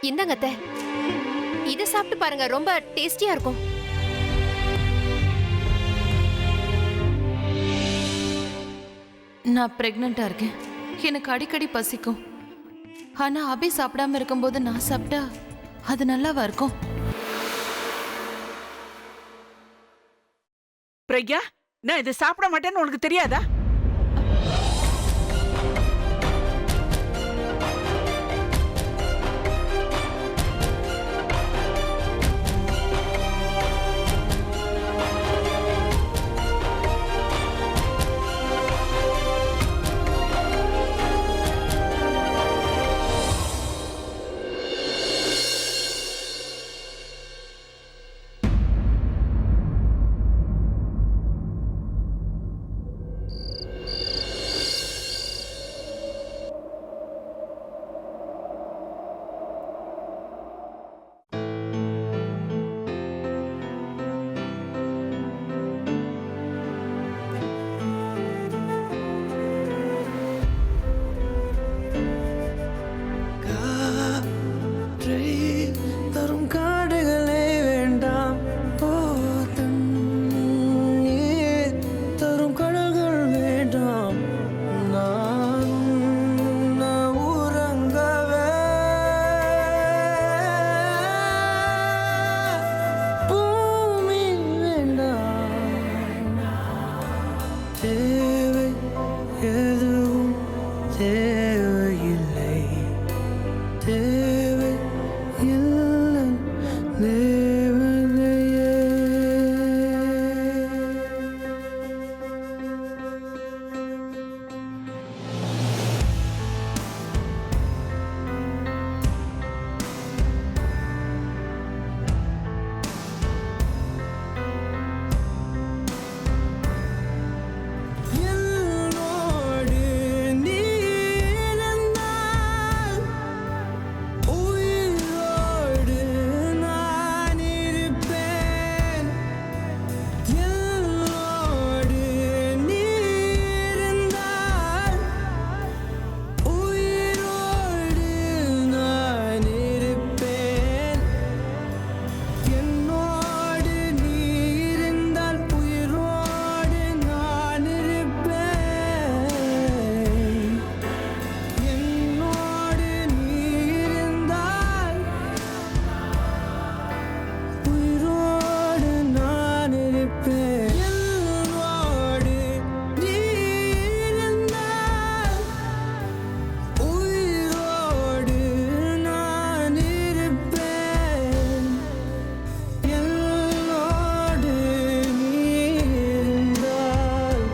இந்தாங்க அத்தை. இத சாப்பிட்டு பாருங்க, ரொம்ப டேஸ்டியா இருக்கும். நான் பிரெக்னண்டா இருக்கேன். எனக்கு அடிக்கடி பசிக்கும். ஆனா அபி சாப்பிடாம இருக்கும்போது நான் சாப்பிட்டா அது நல்லாவா இருக்கும்? பிரக்யா, நான் இதை சாப்பிட மாட்டேன்னு உனக்கு தெரியாதா? தரும் காடுகளே வேண்டாம், தண்ணீர் தரும் கடல்கள் வேண்டாம், நான் உறங்கவே பூமி வேண்டாம். தேவை எதுவும் தேவையில்லை, தேவை இல்லை தேவதையே. என்னோடு நீ இருந்தால் உயிரோடு நான் இருப்பேன். என்னோடு நீ இருந்தால் உயிரோடு நான் இருப்பேன். என்னோடு நீ இருந்தால் உயிரோடு நான் இருப்பேன். என்னோடு நீ இருந்தால் உயிரோடு நான் இருப்பேன். என்னோடு நீ இருந்தால் உயிரோடு நான் இருப்பேன். என்னோடு நீ இருந்தால்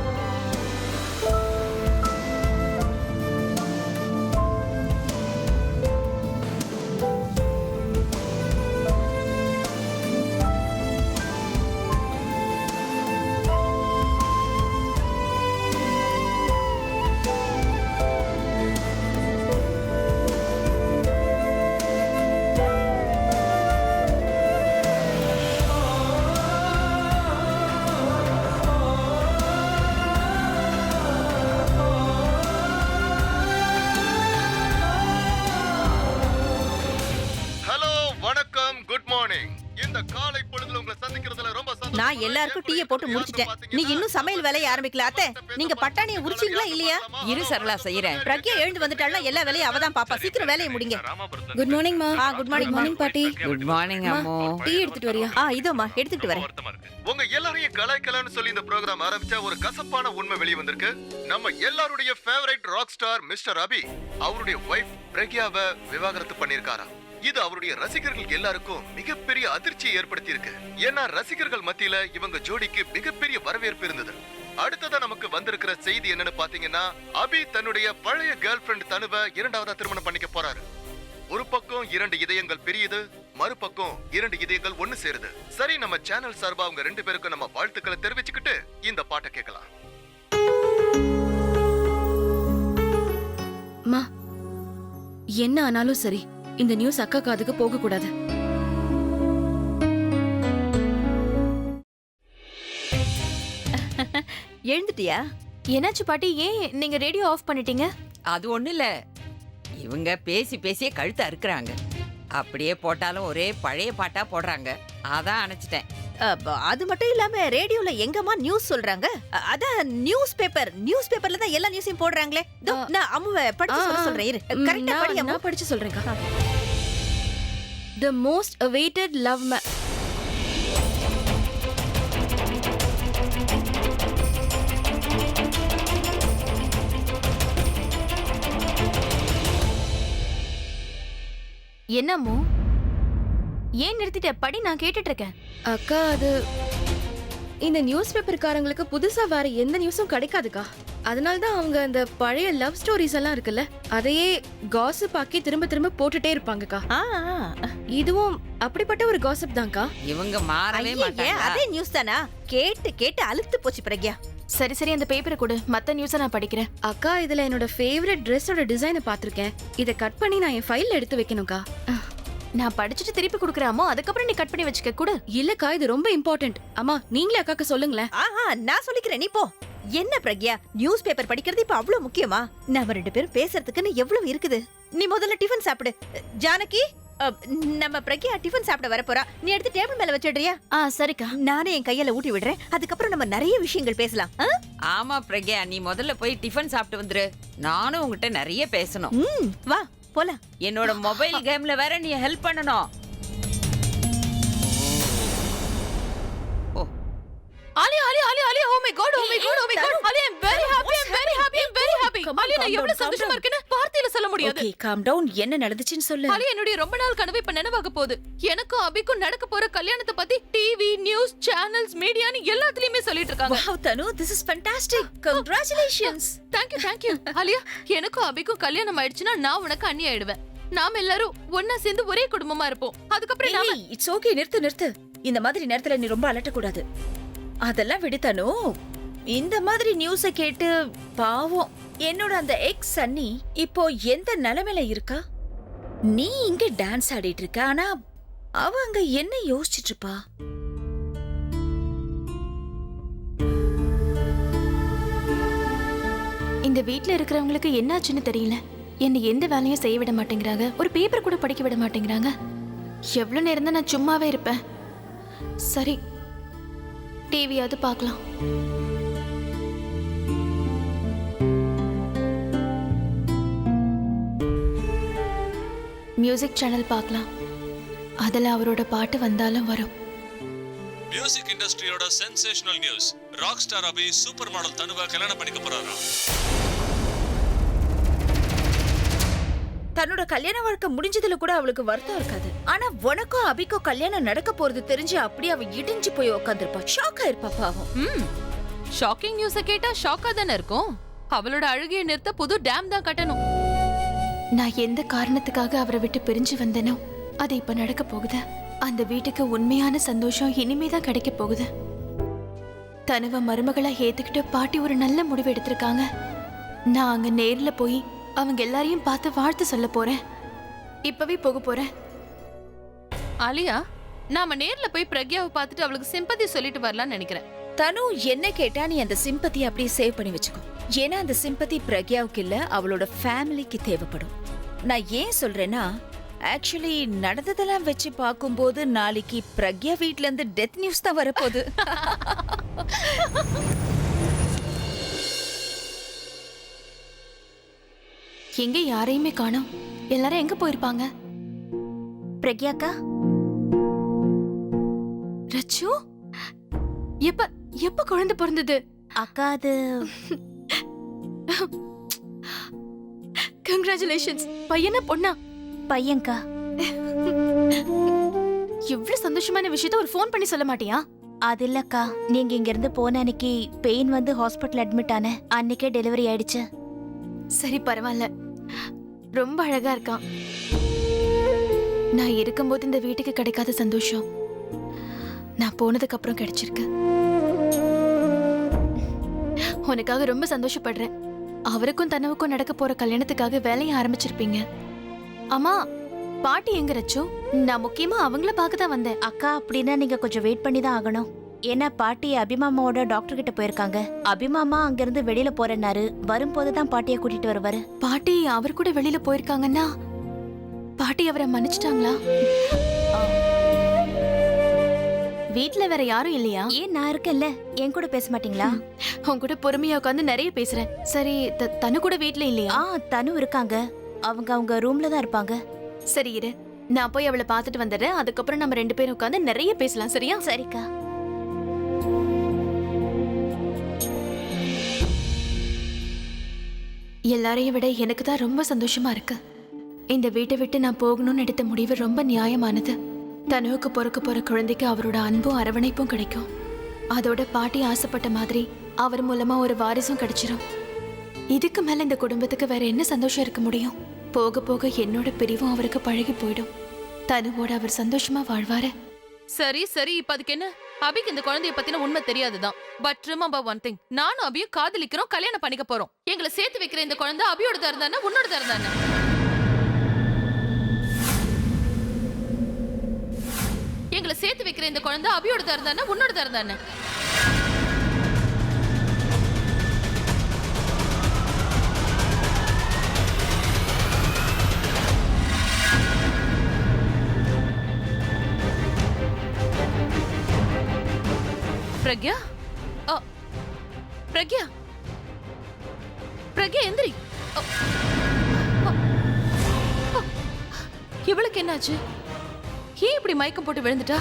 ஹலோ, வணக்கம், குட் மார்னிங். இந்த காலை பொழுதுல உங்களை சந்திக்கிறதுல ரொம்ப சந்தோஷம். நான் எல்லாருக்கும் டீயை போட்டு முடிச்சிட்டேன். நீ இன்னும் சமையல் வேலையை ஆரம்பிக்கல. அத்தை, நீங்க பட்டாணியை உரிச்சீங்களா இல்லையா? இரு சரளா செய்யறேன். பிரக்யா எழுந்து வந்துட்டாள்னா எல்லா வேலையும் அவதான் பாப்பா. சீக்கிரம் வேலையை முடிங்க. குட் மார்னிங் மா. Good morning. மார்னிங் பாட்டி. குட் மார்னிங் அம்மோ. டீ எடுத்துட்டு வரியா? இதோமா எடுத்துட்டு வரேன். உங்க எல்லாரையும் கலாய்க்கலாம்னு சொல்லி இந்த ப்ரோகிராம் ஆரம்பிச்சா ஒரு கசப்பான உண்மை வெளிய வந்திருக்கு. நம்ம எல்லாருடைய ஃபேவரைட் ராக் ஸ்டார் மிஸ்டர் அபி அவருடைய வைஃப் பிரக்யாவை விவாகரத்து பண்ணிருக்காரா. இது அவருடைய ரசிகர்கள் எல்லாருக்கும் மிகப்பெரிய அதிர்ச்சியை ஏற்படுத்தி இருக்கு. ஏன்னா ரசிகர்கள் மத்தியில இவங்க ஜோடிக்கு மிகப்பெரிய வரவேற்பு இருந்தது. அடுத்ததா நமக்கு வந்திருக்கிற செய்தி என்னன்னு பாத்தீங்கன்னா, அபி தன்னுடைய பழைய கேர்ள் ஃபிரெண்ட் தனுவை இரண்டாவதா திருமணம் பண்ணிக்க போறாரு. ஒரு பக்கம் 2 இதயங்கள் பிரியுது, மறுபக்கம் 2 இதயங்கள் ஒண்ணு சேருது. சரி, நம்ம சேனல் சார்பா அவங்க 2 பேருக்கும் நம்ம வாழ்த்துக்களை தெரிவிச்சுக்கிட்டு இந்த பாட்டை கேட்கலாம். மா, என்ன ஆனாலும் சரி, இந்த நியூஸ் அக்கா காதுக்கு போக கூடாது. எழுந்துட்டியா? என்னாச்சு பாட்டி, ஏன் நீங்க ரேடியோ ஆஃப் பண்ணிட்டீங்க? அது ஒண்ணு இல்ல, இவங்க பேசி பேசியே கழுத்த அறுக்குறாங்க. அப்படியே போட்டாலும் ஒரே பழைய பாட்டா போடுறாங்க. அதான் அணைச்சிட்டேன். அது மட்டும் இல்லாம ரேடியோல எங்கம்மா நியூஸ் சொல்றாங்க? அதான் நியூஸ் பேப்பர்ல தான் எல்லா நியூஸையும் போடுறாங்களே. இதோ, நான் அம்முவை படிச்சு சொல்ல சொல்றேன். இரு. கரெக்டா படி அம்மு. நான் படிச்சு சொல்றேன்க்கா. The most awaited love என்னமோ ஏன் நிறுத்திட்ட? படி, நான் கேட்டுட்டு இருக்கேன். அக்கா, அது இந்த நியூஸ் பேப்பர்காரங்களுக்கு புதுசா வேற எந்த நியூஸும் கிடைக்காதுக்கா. அதனால தான் அவங்க அந்த பழைய லவ் ஸ்டோரிஸ் எல்லாம் இருக்குல்ல, அதையே காசிப் ஆக்கி திரும்ப திரும்ப போட்டுட்டே இருப்பாங்கக்கா. இதுவும் அப்படிப்பட்ட ஒரு காசிப் தான்க்கா. இவங்க மாறவே ஐயே, மாட்டாங்க. அதே நியூஸ் தானா? கேட்டு கேட்டு அழுத்து போச்சு பிரக்யா. சரி சரி, அந்த பேப்பரை கொடு, மத்த நியூஸை நான் படிக்கிறேன். அக்கா, இதுல என்னோட ஃபேவரட் ட்ரெஸ்ஸோட டிசைனை பார்த்திருக்கேன். இதை கட் பண்ணி நான் என் ஃபைல்ல எடுத்து வைக்கணும்க்கா. நான் படிச்சுட்டு திருப்பி கொடுக்குறாமோ, அதுக்கப்புறம் நீ கட் பண்ணி வச்சுக்க கூட. இல்லக்கா, இது ரொம்ப இம்பார்ட்டன்ட். அம்மா, நீங்களே அக்காக்கு சொல்லுங்களேன். நான் சொல்லிக்கிறேன், நீ போ. என்ன பிரக்யா, நியூஸ் பேப்பர் படிக்கிறது இப்ப அவ்வளவு முக்கியமா? நம்ம 2 பேரும் பேசுறதுக்குன்னு எவ்வளவு இருக்குது. நீ முதல்ல டிஃபன் சாப்பிடு. ஜானகி, நம்ம பிரக்யா டிஃபன் சாப்பிட வர போறா. நீ எடுத்து டேபிள் மேல வச்சிடுறியா? சரிக்கா. நானே என் கையில ஊட்டி விடுறேன். அதுக்கப்புறம் நம்ம நிறைய விஷயங்கள் பேசலாம். ஆமா பிரக்யா, நீ முதல்ல போய் டிஃபன் சாப்பிட்டு வந்துரு. நானும் உங்ககிட்ட நிறைய பேசணும். வா போலாம். என்னோட மொபைல் கேம்ல வேற நீ ஹெல்ப் பண்ணணும். Alia Alia Alia Alia, oh my god, oh my god, oh my god. Alia, I'm very happy, I'm very happy, I'm very happy. Alia, நான் எவ்வளவு சந்தோஷமா இருக்கேன்னு வார்த்தையில சொல்ல முடியாது. Okay, calm down. என்ன நடந்துச்சுன்னு சொல்லு. ஆலியா, என்னுடைய ரொம்ப நாள் கனவு இப்ப நினைவாக போகுது. எனக்கும் அபிக்கும் நடக்க போற கல்யாணத்தை பத்தி டிவி, நியூஸ், சேனல்ஸ், மீடியான்னு எல்லாத்துலயுமே சொல்லிட்டு இருக்காங்க. Wow, Tanu, this is fantastic. Congratulations. Thank you, thank you. Alia, எனக்கும் அபிக்கும் கல்யாணம் ஆயிடுச்சுன்னா நான் உனக்கு அண்ணி ஆயிடுவேன். நாம எல்லாரும் ஒன்னா சேர்ந்து ஒரே குடும்பமா இருப்போம். அதுக்கப்புறம் நாம இட்ஸ் ஓகே. நிறுத்து. இந்த மாதிரி நேரத்துல நீ ரொம்ப அலட்ட கூடாது. அதெல்லாம் விடுத்தனோ. இந்த மாதிரி நியூஸ கேட்டு பாவம் என்னோட அந்த எக்ஸ் சன்னி இப்போ எந்த நிலைமையில இருக்கா? நீ இங்க டான்ஸ் ஆடிட்டு இருக்க, ஆனா அவ அங்க என்ன யோசிச்சுட்டு இருப்பா? இந்த வீட்ல இருக்கிறவங்களுக்கு என்னாச்சுன்னு தெரியல. என்ன எந்த வேலையும் செய்ய விட மாட்டேங்கிறாங்க. ஒரு பேப்பர் கூட படிக்க விட மாட்டேங்கிறாங்க. எவ்வளவு நேரம் தான் நான் சும்மாவே இருப்பேன்? சரி, டிவியாவது பார்க்கலாம். மியூசிக் சேனல் பார்க்கலாம். அதுல அவரோட பாட்டு வந்தாலும் வரும். மியூசிக் இண்டஸ்ட்ரியோட sensational news. Rock star Abhi super model தனுவை கல்யாணம் பண்ணிக்க போறாராம். தன்னோட கல்யாண வாழ்க்கை முடிஞ்சதுல கூட அவளுக்கு வருத்தம் இருக்காது. ஆனா உனக்கும் அபிக்கும் கல்யாணம் நடக்க போறது தெரிஞ்சு அப்படியே அவ இடிஞ்சு போய் உட்காந்துருப்பா. ஷாக்கா இருப்பா பாவம். ஷாக்கிங் நியூஸ கேட்டா ஷாக்கா தானே இருக்கும். அவளோட அழுகையை நிறுத்த புது டேம் தான் கட்டணும். நான் எந்த காரணத்துக்காக அவரை விட்டு பிரிஞ்சு வந்தேனோ அது இப்ப நடக்க போகுது. அந்த வீட்டுக்கு உண்மையான சந்தோஷம் இனிமேதான் கிடைக்க போகுது. தனுவ மருமகளா ஏத்துக்கிட்டு பாட்டி ஒரு நல்ல முடிவு எடுத்திருக்காங்க. நான் அங்க நேர்ல போய் அவங்க எல்லாரையும் பார்த்து வாழ்த்து சொல்ல போறேன். இப்பவே போக போறேன். ஆலியா, நாம நேர்ல போய் பிரக்யாவை பார்த்துட்டு அவளுக்கு சிம்பத்தி சொல்லிட்டு வரலாம்னு நினைக்கிறேன். தனு, என்ன கேட்டா நீ அந்த சிம்பத்தி அப்படியே சேவ் பண்ணி வச்சுக்கோ. ஏன்னா அந்த சிம்பத்தி பிரக்யாவுக்கு இல்ல, அவளோட ஃபேமிலிக்கு தேவைப்படும். நான் ஏன் சொல்றேன்னா, ஆக்சுவலி நடந்ததெல்லாம் வச்சு பார்க்கும்போது நாளைக்கு பிரக்யா வீட்ல இருந்து டெத் நியூஸ் தான் வரப்போகுது. எங்க யாரையுமே காணோம். எல்லாரும் எங்க போயிருப்பாங்க? பிரக்யாக்கா, ரச்சு, எப்ப எப்ப குழந்தை பிறந்தது? அக்கா அது கங்க்ராச்சுலேஷன்ஸ். பையனா பொண்ணா? பையன்க்கா. இவ்ளோ சந்தோஷமான விஷயத்த ஒரு ஃபோன் பண்ணி சொல்ல மாட்டியா? அது இல்லக்கா, நீங்க இங்க இருந்து போன அன்னைக்கு பெயின் வந்து ஹாஸ்பிட்டல் அட்மிட் ஆன அன்னைக்கே டெலிவரி ஆயிடுச்சு. சரி, பரவாயில்ல. ரொம்ப அழகா இருக்கான். நான் இருக்கும்போது இந்த வீட்டுக்கு கிடைக்காத சந்தோஷம் நான் போனதுக்கு அப்புறம் கிடைச்சிருக்கு. உனக்காக ரொம்ப சந்தோஷப்படுறேன். அவருக்கும் தனவுக்கும் நடக்க போற கல்யாணத்துக்காக வேலையை ஆரம்பிச்சிருப்பீங்க. அம்மா, பாட்டி எங்க ரச்சு? நான் முக்கியமா அவங்கள பார்க்க தான் வந்தேன். அக்கா, அப்படின்னா நீங்க கொஞ்சம் வெயிட் பண்ணி தான் ஆகணும். ஏன்னா பாட்டி அபிமாமாவோட டாக்டர் கிட்ட போயிருக்காங்க. அபிமாமா அங்கிருந்து வெளியில போறேன்னாரு. வரும்போது தான் பாட்டியை கூட்டிட்டு வருவாரு. பாட்டி அவர் கூட வெளியில போயிருக்காங்கன்னா பாட்டி அவரை மன்னிச்சிட்டாங்களா? வீட்ல வேற யாரும் இல்லையா? ஏன் நான் இருக்கேன்ல, என் கூட பேச மாட்டீங்களா? உன் கூட பொறுமையா உட்காந்து நிறைய பேசுறேன். சரி, தனு கூட வீட்ல இல்லையா? தனு இருக்காங்க. அவங்க ரூம்ல தான் இருப்பாங்க. சரி இரு, நான் போய் அவளை பார்த்துட்டு வந்துடுறேன். அதுக்கப்புறம் நம்ம 2 பேரும் உட்காந்து நிறைய பேசலாம். சரியா? சரிக்கா. எல்லாரையும் விட எனக்கு தான் ரொம்ப சந்தோஷமா இருக்கு. இந்த வீட்டை விட்டு நான் போகணும்னு எடுத்த முடிவு ரொம்ப நியாயமானது. தனுவுக்கு பிறக்க போற குழந்தைக்கு அவரோட அன்பும் அரவணைப்பும் கிடைக்கும். அதோட பாட்டி ஆசைப்பட்ட மாதிரி அவர் மூலமா ஒரு வாரிசும் கிடைச்சிரும். இதுக்கு மேல இந்த குடும்பத்துக்கு வேற என்ன சந்தோஷம் இருக்க முடியும்? போக போக என்னோட பிரிவும் அவருக்கு பழகி போயிடும். தனுவோட அவர் சந்தோஷமா வாழ்வாரு. சரி சரி, இப்ப அதுக்கு என்ன? அபிக்கு இந்த குழந்தைய பத்தின உண்மை தெரியாதுதான். பட் ரிமெம்பர் ஒன் திங், நானும் அபியும் காதலிக்கிறோம், கல்யாணம் பண்ணிக்க போறோம். எங்களை சேர்த்து வைக்கிற இந்த குழந்தை அபியோட இருந்தானே உன்னோட இருந்தானே? எங்களை சேர்த்து வைக்கிற இந்த குழந்தை அபியோட இருந்தானே உன்னோட இருந்தானே? பிரக்யா, பிரக்யா, பிரக்யா எந்திரி. இவளுக்கு என்னாச்சு? ஏன் இப்படி மயக்கம் போட்டு விழுந்துட்டா?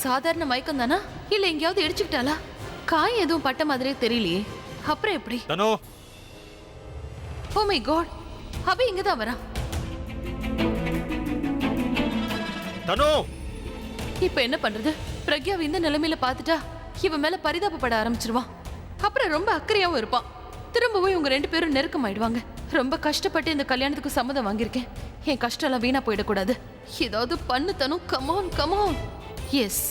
சாதாரண மயக்கம் தானா, இல்ல எங்கேயாவது இடிச்சுக்கிட்டாளா? காயம் எதுவும் பட்ட மாதிரியே தெரியலையே. அப்புறம் எப்படி? தனு, ஓ மை காட், அபி இங்கதான் வரா. தனு, இப்ப என்ன பண்றது? பிரக்யாவை இந்த நிலைமையில பாத்துட்டா இவன் மேல பரிதாபப்பட ஆரம்பிச்சிருவான். அப்புறம் ரொம்ப அக்கறையாவும் இருப்பான். திரும்பவும் இவங்க 2 பேரும் நெருக்கமாயிடுவாங்க. ரொம்ப கஷ்டப்பட்டு இந்த கல்யாணத்துக்கு சம்மதம் வாங்கியிருக்கேன். என் கஷ்டம் எல்லாம் வீணா போயிடக்கூடாது. ஏதாவது பண்ணு தனும். Come on come on. எஸ்,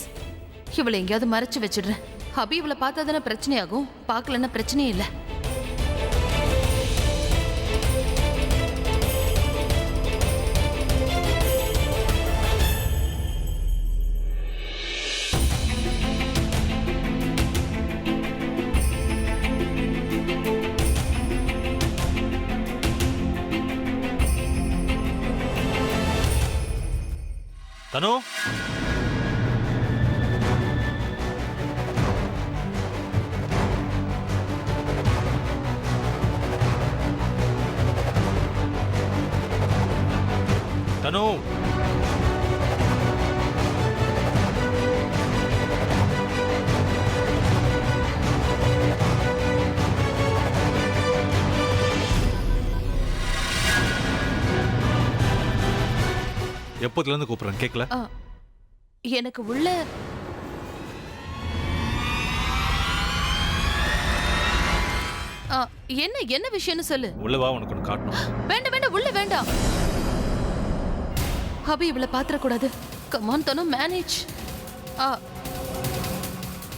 இவளை எங்கேயாவது மறைச்சு வச்சிடுறேன். அபி இவளை பார்த்தா தானே பிரச்சனையாகும். பார்க்கலன்னா பிரச்சனையே இல்லை. தனு, தனு, எப்போதுல இருந்து கூப்பிடுறேன், கேட்கல? எனக்கு உள்ள என்ன என்ன விஷயம்னு சொல்லு. உள்ள வா, உனக்கு ஒன்று காட்டணும். வேண்டாம் வேண்டாம், உள்ள வேண்டாம். அபி இவளை பாத்திரக்கூடாது. கமான் தனு, மேனேஜ்.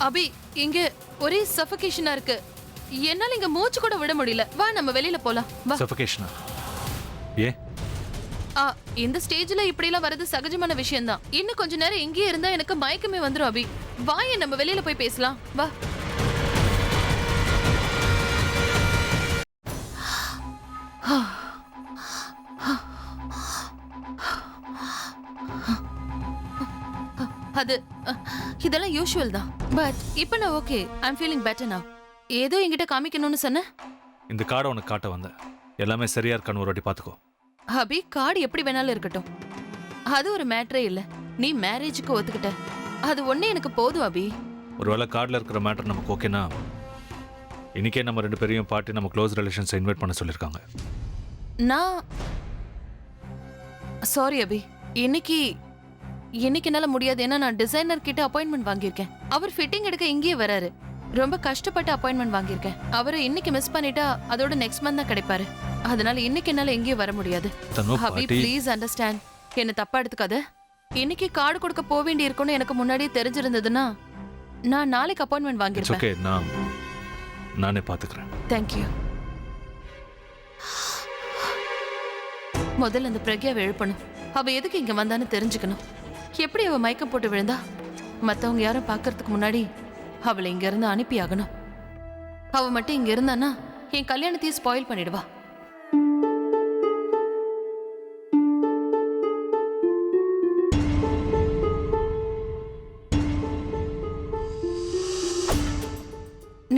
அபி, இங்க ஒரே சஃபகேஷனா இருக்கு. என்னால இங்க மூச்சு கூட விட முடியல. வா நம்ம வெளியில போலாம். வா. சஃபகேஷனா? ஏன்? இந்த ஸ்டேஜ்ல இப்படி எல்லாம் வரது சகஜமான விஷயம் தான். இன்னும் கொஞ்ச நேரம் இங்கேயே இருந்தா எனக்கு மயக்கமே வந்துரும். அபி வாயே, நம்ம வெளியில போய் பேசலாம். வா. அது இதெல்லாம் யூஷுவல் தான். பட் இப்போ நான் okay, I am feeling better now. ஏதோ என்கிட்ட காமிக்கணும்னு சொன்ன. இந்த கார்டை உனக்கு காட்ட வந்தேன். எல்லாமே சரியா இருக்கான்னு ஒரு வாட்டி பார்த்துக்கோ. அபி, கார்டு எப்படி வேணாலும் இருக்கட்டும், அது ஒரு மேட்டரே இல்லை. நீ மேரேஜுக்கு ஒத்துக்கிட்ட, அது ஒன்னே எனக்கு போதும். அபி, ஒருவேளை கார்டில் இருக்கிற மேட்டர் நமக்கு ஓகேனா, இன்னைக்கே நம்ம 2 பேரையும் பார்ட்டி நம்ம க்ளோஸ் ரிலேஷன்ஸை இன்வைட் பண்ண சொல்லியிருக்காங்க. நான் சாரி அபி, இன்னைக்கு என்னால முடியாது. ஏன்னா நான் டிசைனர் கிட்ட அப்பாயின்மெண்ட் வாங்கியிருக்கேன். அவர் ஃபிட்டிங் எடுக்க இங்கேயே வராரு. ரொம்ப கஷ்டப்பட்டு அப்பாயின்மெண்ட் வாங்கியிருக்கேன். அவரை இன்னைக்கு மிஸ் பண்ணிட்டா அதோட நெக்ஸ்ட் மந்த் தான் கிடைப்பாரு. அதனால இன்னைக்கு என்னால எங்கேயும் வர முடியாது. அபி ப்ளீஸ் அண்டர்ஸ்டாண்ட். என்ன தப்பா எடுத்துக்காத. இன்னைக்கு கார்டு கொடுக்க போக வேண்டி இருக்கும்னு எனக்கு முன்னாடியே தெரிஞ்சிருந்ததுன்னா நான் நாளைக்கு அப்பாயின்மெண்ட் வாங்கியிருப்பேன். ஓகே, நானே பார்த்துக்கிறேன். தேங்க்யூ. முதல்ல அந்த பிரக்யாவை எழுப்பணும். அவ எதுக்கு இங்க வந்தான்னு தெரிஞ்சுக்கணும். எப்படி அவ மயக்கம் போட்டு விழுந்தா? மத்தவங்க யாரும் பார்க்கறதுக்கு முன்னாடி அவளை இங்க இருந்து அனுப்பி ஆகணும். அவ மட்டும் இங்க இருந்தானா என் கல்யாணத்தையும் ஸ்பாயில் பண்ணிடுவா.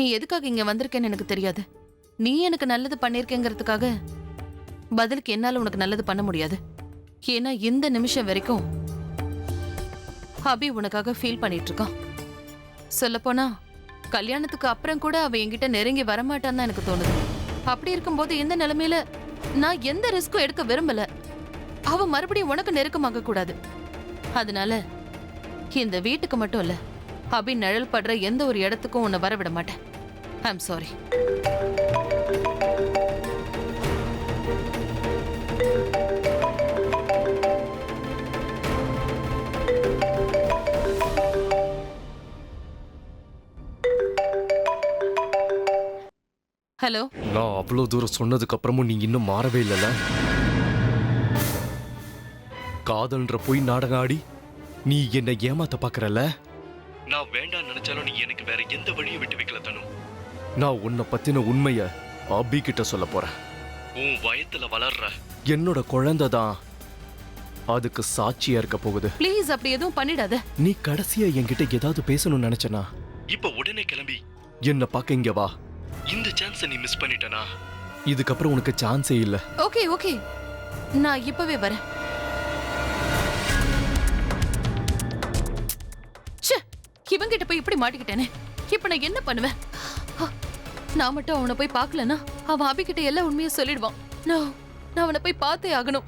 நீ எதுக்காக இங்க வந்திருக்கேன்னு எனக்கு தெரியாது. நீ எனக்கு நல்லது பண்ணிருக்கேங்கிறதுக்காக பதிலுக்கு என்னால உனக்கு நல்லது பண்ண முடியாது. ஏன்னா இந்த நிமிஷம் வரைக்கும் அபி உனக்காக ஃபீல் பண்ணிட்டு இருக்கான். சொல்லப்போனா கல்யாணத்துக்கு அப்புறம் கூட அவ என்கிட்ட நெருங்கி வரமாட்டான்னு தான் எனக்கு தோணுது. அப்படி இருக்கும்போது இந்த நிலைமையில நான் எந்த ரிஸ்க்கும் எடுக்க விரும்பல. அவ மறுபடியும் உனக்கு நெருக்கமாக கூடாது. அதனால இந்த வீட்டுக்கு மட்டும் இல்ல, அபி நிழல் படுற எந்த ஒரு இடத்துக்கும் உன்னை வரவிட மாட்டேன். I am sorry. ஹலோ. நான் அவ்வளவு தூரம் சொன்னதுக்கு அப்புறமும் நீ இன்னும் மாறவே இல்லல. காதல்ன்ற போய் நாடகம் ஆடி நீ என்னை ஏமாத்த பாக்குறல. நான் வேண்டாம் நினைச்சாலும் நீ எனக்கு வேற எந்த வழியும் விட்டு வைக்கல தனு. நான் உன்னை பத்தின உண்மைய அபி கிட்ட சொல்ல போறேன். உன் வயத்துல வளர்ற என்னோட குழந்தை தான் அதுக்கு சாட்சியா இருக்க போகுது. ப்ளீஸ் அப்படி எதுவும் பண்ணிடாத. நீ கடைசியா என்கிட்ட ஏதாவது பேசணும்னு நினைச்சனா இப்ப உடனே கிளம்பி என்ன பாக்க இங்க வா. இந்த சான்ஸை நீ மிஸ் பண்ணிட்டனா இதுக்கப்புறம் உனக்கு சான்ஸே இல்ல. ஓகே ஓகே, நான் இப்பவே வரேன். இவங்கிட்ட போய் இப்படி மாட்டிக்கிட்டேனே, இப்ப நான் என்ன பண்ணுவேன்? நான் மட்டும் அவனை போய் பார்க்கலன்னா அவன் அபிகிட்ட எல்லா உண்மையும் சொல்லிடுவான். நான் அவனை போய் பார்த்தே ஆகணும்.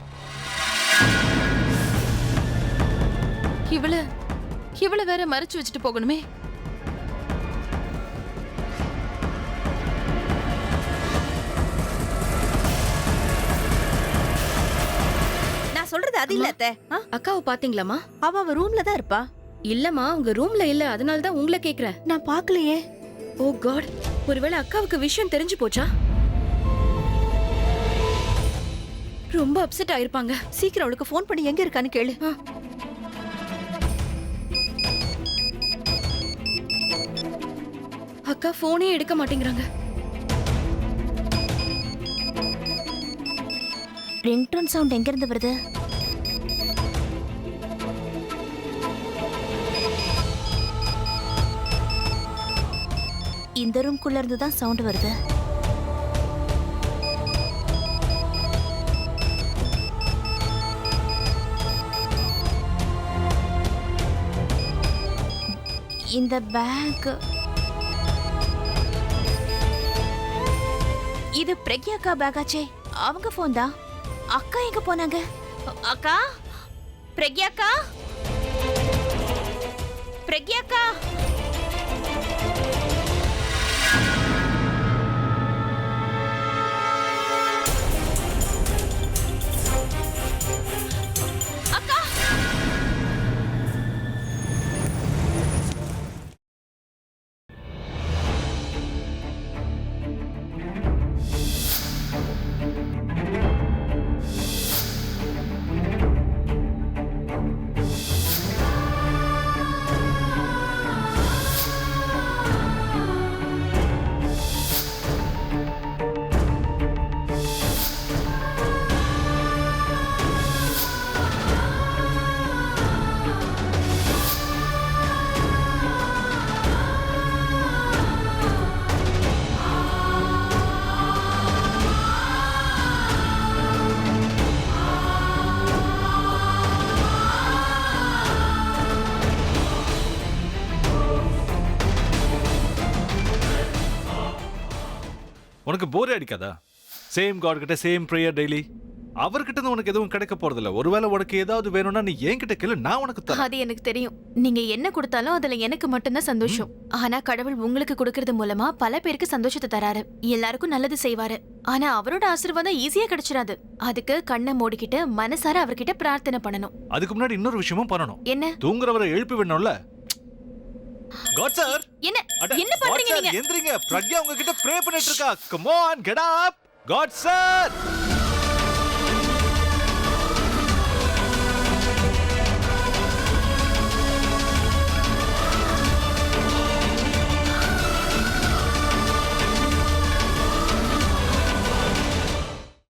இவளை வேற மறைச்சு வச்சுட்டு போகணுமே. நான் சொல்றது அது இல்ல அத்தை. அக்காவை பாத்தீங்களாமா? அவ ரூம்ல தான் இருப்பா. இல்லம்மா, உங்க ரூம்ல இல்ல, அதனால தான் உங்களை கேக்குறேன். நான் பார்க்கலையே. ஓ காட், ஒருவேளை அக்காவுக்கு விஷயம் தெரிஞ்சு போச்சா? ரொம்ப அப்செட் ஆயிருப்பாங்க. சீக்கிரம் அவளுக்கு ஃபோன் பண்ணி எங்க இருக்கான்னு கேளு. அக்கா போனே எடுக்க மாட்டேங்கிறாங்க. ரிங்டோன் சவுண்ட் எங்க இருந்து வருது? இந்த ரூம்குள்ள இருந்து தான் சவுண்ட் வருது. இந்த பேக் இது பிரக்யாக்கா பேக்காச்சே. அவங்க போன் தான். அக்கா எங்க போனாங்க? அக்கா, பிரக்யாக்கா, பிரக்யாக்கா. உனக்கு போரே அடிக்காதா? சேம் காட் கிட்ட சேம் ப்ரேயர் டெய்லி. அவர்கிட்ட இருந்து உனக்கு எதுவும் கிடைக்க போறதில்ல. ஒருவேளை உனக்கு ஏதாவது வேணும்னா நீ என்கிட்ட கேளு, நான் உனக்கு தரேன். அது எனக்கு தெரியும். நீங்க என்ன கொடுத்தாலும் அதுல எனக்கு மட்டும்தான் சந்தோஷம். ஆனா கடவுள் உங்களுக்கு கொடுக்கறது மூலமா பல பேருக்கு சந்தோஷத்தை தராரு, எல்லாருக்கும் நல்லது செய்வாரு. ஆனா அவரோட ஆசீர்வாதம் ஈஸியா கிடைச்சிடாது. அதுக்கு கண்ணை மூடிக்கிட்டு மனசார அவர்கிட்ட பிரார்த்தனை பண்ணணும். அதுக்கு முன்னாடி இன்னொரு விஷயமும் பண்ணணும். என்ன? தூங்குறவரை எழுப்பி விடணும்ல. காட் சார், என்ன என்ன பண்றீங்க நீங்க? எந்திரிங்க, பிரக்யா உங்ககிட்ட ப்ரே பண்ணிட்டு இருக்கா. Come on, get up. God sir.